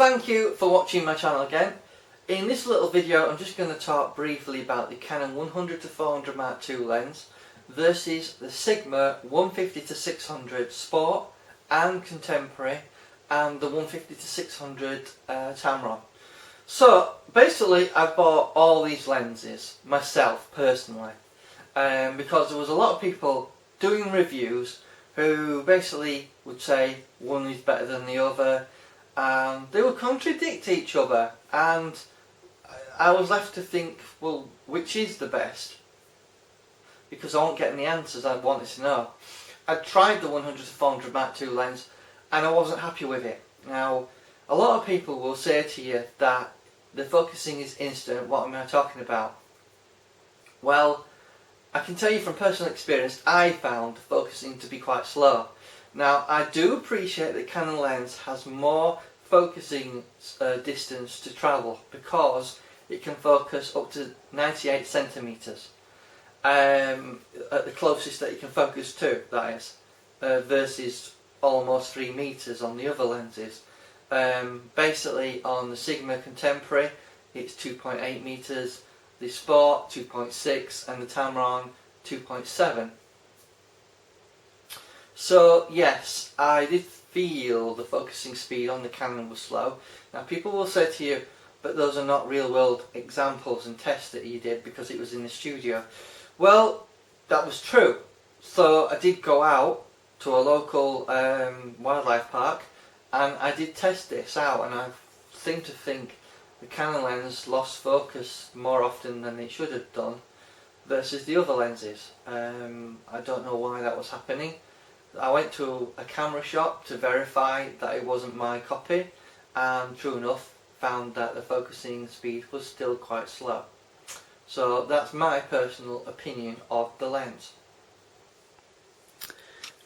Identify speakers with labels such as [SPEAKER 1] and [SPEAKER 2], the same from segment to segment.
[SPEAKER 1] Thank you for watching my channel again. In this little video I'm just going to talk briefly about the Canon 100-400 Mark II lens versus the Sigma 150-600 Sport and Contemporary and the 150-600 Tamron. So basically I've bought all these lenses myself personally because there was a lot of people doing reviews who basically would say one is better than the other, and they would contradict each other, and I was left to think, well, which is the best? Because I wasn't getting the answers I wanted to know. I tried the 100-400 Mark II lens and I wasn't happy with it. Now, a lot of people will say to you that the focusing is instant. What am I talking about? Well, I can tell you from personal experience, I found focusing to be quite slow. Now, I do appreciate that Canon lens has more focusing distance to travel because it can focus up to 98 centimetres at the closest that you can focus to, that is, versus almost 3 metres on the other lenses. Basically on the Sigma Contemporary it's 2.8 metres, the Sport 2.6 and the Tamron 2.7. So yes, I did feel the focusing speed on the Canon was slow. Now people will say to you, but those are not real world examples and tests that you did because it was in the studio. Well, that was true. So I did go out to a local wildlife park and I did test this out, and I seem to think the Canon lens lost focus more often than it should have done versus the other lenses. I don't know why that was happening. I went to a camera shop to verify that it wasn't my copy, and true enough found that the focusing speed was still quite slow. So that's my personal opinion of the lens.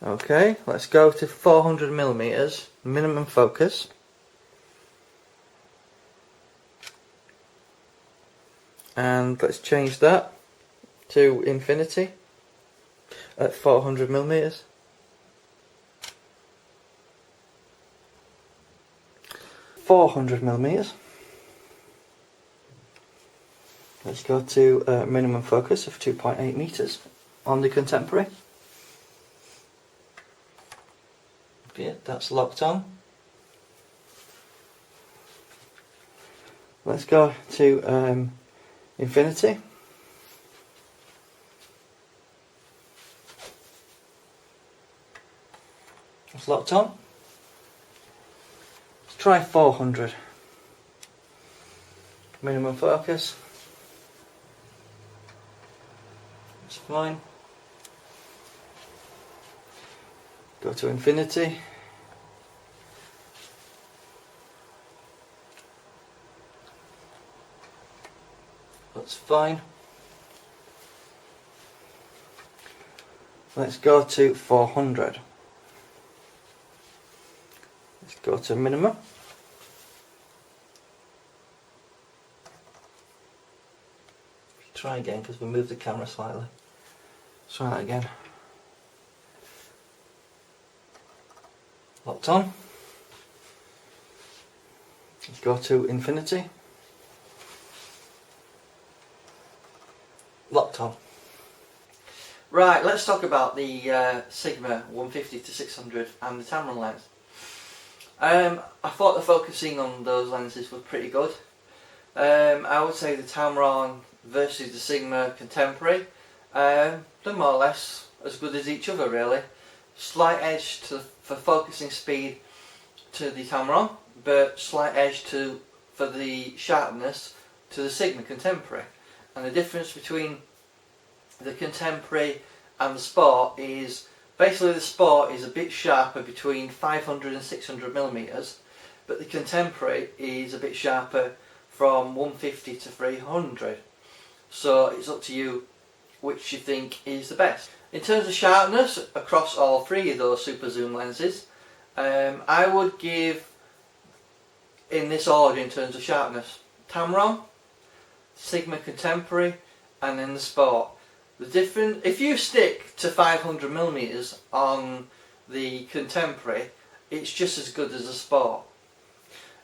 [SPEAKER 1] Okay, let's go to 400mm minimum focus. And let's change that to infinity at 400mm. Let's go to minimum focus of 2.8 metres on the Contemporary. Yeah, that's locked on. Let's go to infinity. It's locked on. Let's try 400. Minimum focus. It's fine. Go to infinity. That's fine. Let's go to 400. Let's go to minimum. Try again because we moved the camera slightly. Let's try that again. Locked on. Let's go to infinity. Locked on. Right, let's talk about the Sigma 150-600 and the Tamron lens. I thought the focusing on those lenses was pretty good. I would say the Tamron versus the Sigma Contemporary, they're more or less as good as each other really. Slight edge for focusing speed to the Tamron, but slight edge for the sharpness to the Sigma Contemporary. And the difference between the Contemporary and the Sport is basically the Sport is a bit sharper between 500 and 600mm, but the Contemporary is a bit sharper from 150 to 300. So it's up to you which you think is the best. In terms of sharpness across all three of those super zoom lenses, I would give, in this order in terms of sharpness, Tamron, Sigma Contemporary and then the Sport. The difference, if you stick to 500mm on the Contemporary, it's just as good as the Sport.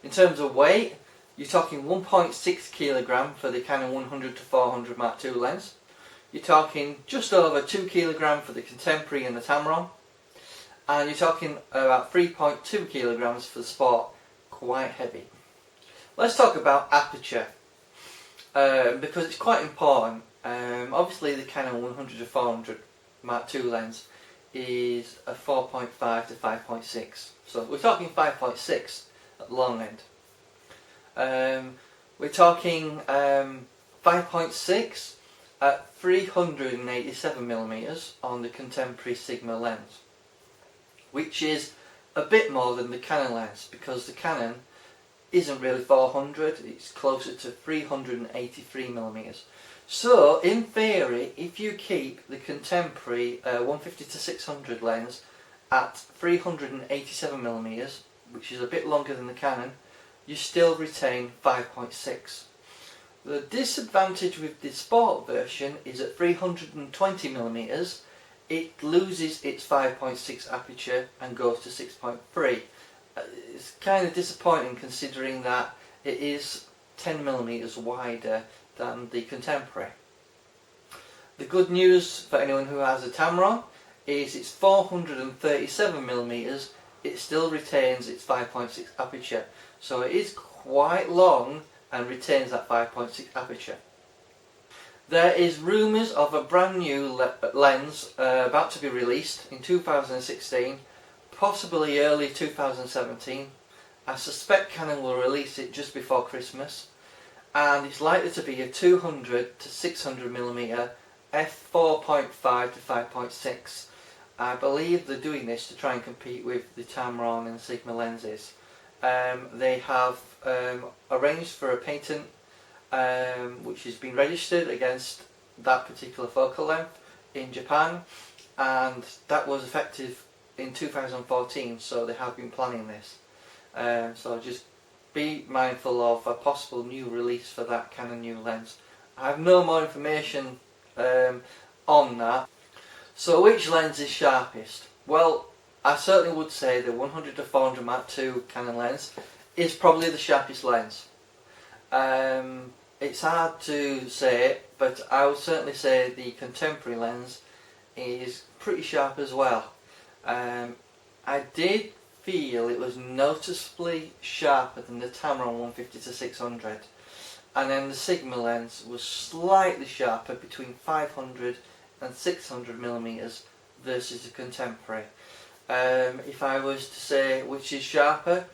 [SPEAKER 1] In terms of weight, you're talking 1.6 kilogram for the Canon 100 to 400 Mark II lens. You're talking just over 2 kilogram for the Contemporary and the Tamron. And you're talking about 3.2 kilograms for the Sport. Quite heavy. Let's talk about aperture, because it's quite important. Obviously the Canon 100 to 400 Mark II lens is a 4.5 to 5.6. So we're talking 5.6 at the long end. We're talking 5.6 at 387 millimeters on the Contemporary Sigma lens, which is a bit more than the Canon lens, because the Canon isn't really 400, it's closer to 383 millimeters. So in theory, if you keep the Contemporary 150 to 600 lens at 387 millimeters, which is a bit longer than the Canon, you still retain 5.6. The disadvantage with the Sport version is at 320 millimeters, it loses its 5.6 aperture and goes to 6.3. It's kind of disappointing considering that it is 10 millimeters wider than the Contemporary. The good news for anyone who has a Tamron is it's 437 millimeters, it still retains its 5.6 aperture. So it is quite long and retains that 5.6 aperture. There is rumours of a brand new lens about to be released in 2016, possibly early 2017. I suspect Canon will release it just before Christmas, and it's likely to be a 200 to 600 millimeter f4.5 to 5.6. I believe they're doing this to try and compete with the Tamron and Sigma lenses. They have arranged for a patent which has been registered against that particular focal length in Japan, and that was effective in 2014, so they have been planning this. So just be mindful of a possible new release for that Canon new lens. I have no more information on that. So which lens is sharpest? Well, I certainly would say the 100 to 400 Mark II Canon lens is probably the sharpest lens. It's hard to say, but I would certainly say the Contemporary lens is pretty sharp as well. I did feel it was noticeably sharper than the Tamron 150 to 600, and then the Sigma lens was slightly sharper, between 500 and 600 millimeters versus the Contemporary. If I was to say which is sharper,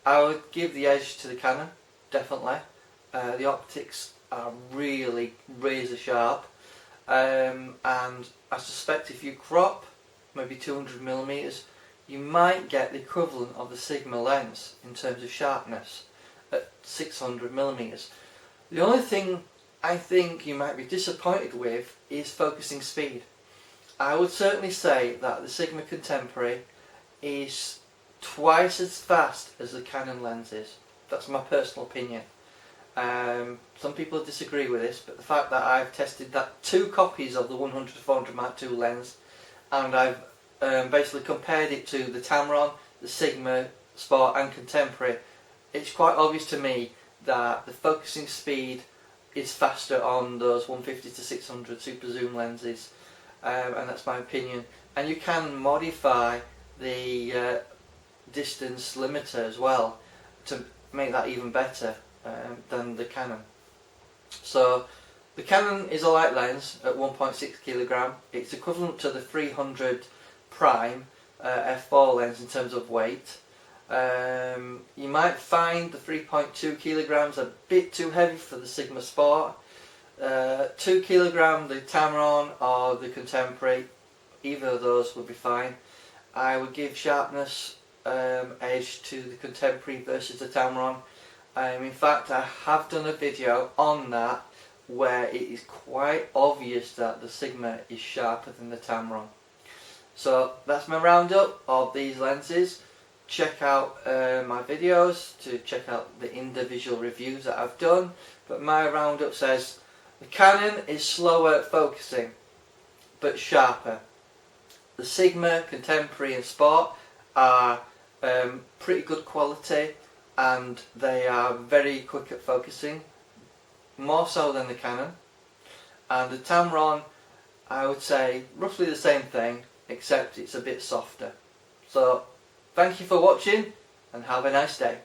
[SPEAKER 1] I would give the edge to the Canon, definitely. The optics are really razor sharp, and I suspect if you crop maybe 200 millimeters, you might get the equivalent of the Sigma lens in terms of sharpness at 600 millimeters. The only thing I think you might be disappointed with is focusing speed. I would certainly say that the Sigma Contemporary is twice as fast as the Canon lens is. That's my personal opinion. Some people disagree with this, but the fact that I've tested that 2 copies of the 100 to 400 Mark II lens, and I've basically compared it to the Tamron, the Sigma, Sport and Contemporary, it's quite obvious to me that the focusing speed is faster on those 150 to 600 super zoom lenses, and that's my opinion. And you can modify the distance limiter as well to make that even better than the Canon. So the Canon is a light lens at 1.6 kilogram. It's equivalent to the 300 prime f4 lens in terms of weight. You might find the 3.2 kilograms a bit too heavy for the Sigma Sport. 2 kilogram the Tamron or the Contemporary, either of those would be fine. I would give sharpness edge to the Contemporary versus the Tamron. In fact, I have done a video on that where it is quite obvious that the Sigma is sharper than the Tamron. So that's my roundup of these lenses. Check out my videos to check out the individual reviews that I've done, but my roundup says the Canon is slower at focusing but sharper. The Sigma, Contemporary and Sport are pretty good quality, and they are very quick at focusing, more so than the Canon. And the Tamron, I would say roughly the same thing, except it's a bit softer. So thank you for watching and have a nice day.